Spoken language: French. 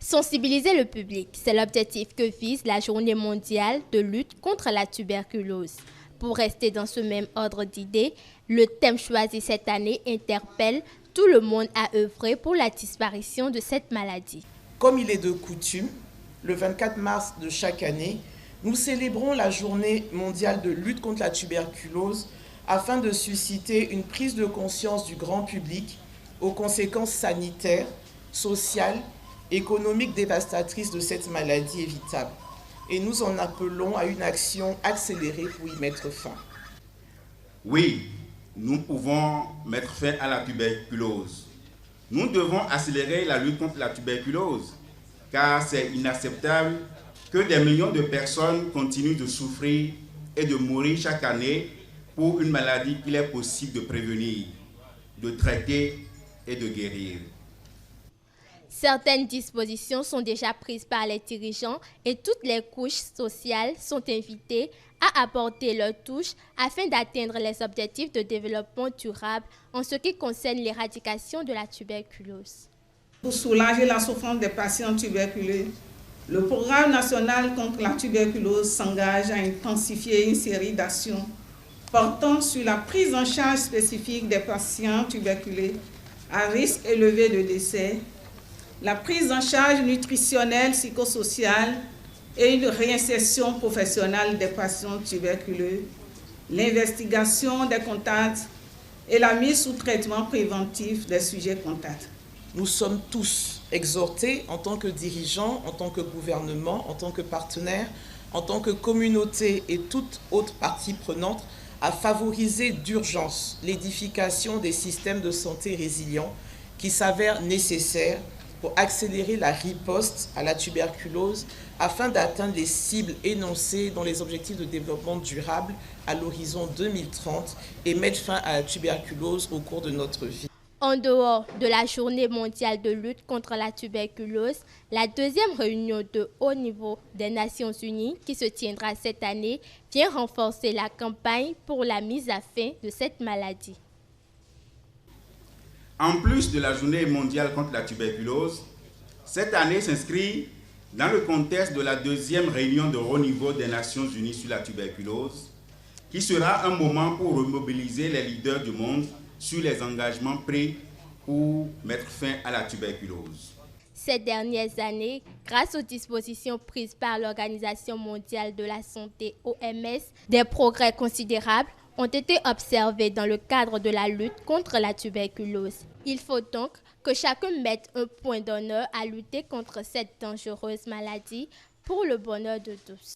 Sensibiliser le public, c'est l'objectif que vise la Journée mondiale de lutte contre la tuberculose. Pour rester dans ce même ordre d'idées, le thème choisi cette année interpelle tout le monde à œuvrer pour la disparition de cette maladie. Comme il est de coutume, le 24 mars de chaque année, nous célébrons la Journée mondiale de lutte contre la tuberculose afin de susciter une prise de conscience du grand public aux conséquences sanitaires, sociales, économiques dévastatrices de cette maladie évitable. Et nous en appelons à une action accélérée pour y mettre fin. Oui, nous pouvons mettre fin à la tuberculose. Nous devons accélérer la lutte contre la tuberculose, car c'est inacceptable que des millions de personnes continuent de souffrir et de mourir chaque année pour une maladie qu'il est possible de prévenir, de traiter et de guérir. Certaines dispositions sont déjà prises par les dirigeants et toutes les couches sociales sont invitées à apporter leur touche afin d'atteindre les objectifs de développement durable en ce qui concerne l'éradication de la tuberculose. Pour soulager la souffrance des patients tuberculeux, le programme national contre la tuberculose s'engage à intensifier une série d'actions portant sur la prise en charge spécifique des patients tuberculeux à risque élevé de décès, la prise en charge nutritionnelle, psychosociale et une réinsertion professionnelle des patients tuberculeux, l'investigation des contacts et la mise sous traitement préventif des sujets contacts. Nous sommes tous exhortés en tant que dirigeants, en tant que gouvernement, en tant que partenaires, en tant que communauté et toute autre partie prenante à favoriser d'urgence l'édification des systèmes de santé résilients qui s'avèrent nécessaires pour accélérer la riposte à la tuberculose afin d'atteindre les cibles énoncées dans les objectifs de développement durable à l'horizon 2030 et mettre fin à la tuberculose au cours de notre vie. En dehors de la Journée mondiale de lutte contre la tuberculose, la deuxième réunion de haut niveau des Nations Unies qui se tiendra cette année vient renforcer la campagne pour la mise à fin de cette maladie. En plus de la Journée mondiale contre la tuberculose, cette année s'inscrit dans le contexte de la deuxième réunion de haut niveau des Nations Unies sur la tuberculose, qui sera un moment pour remobiliser les leaders du monde sur les engagements pris pour mettre fin à la tuberculose. Ces dernières années, grâce aux dispositions prises par l'Organisation mondiale de la santé (OMS), des progrès considérables ont été observés dans le cadre de la lutte contre la tuberculose. Il faut donc que chacun mette un point d'honneur à lutter contre cette dangereuse maladie pour le bonheur de tous.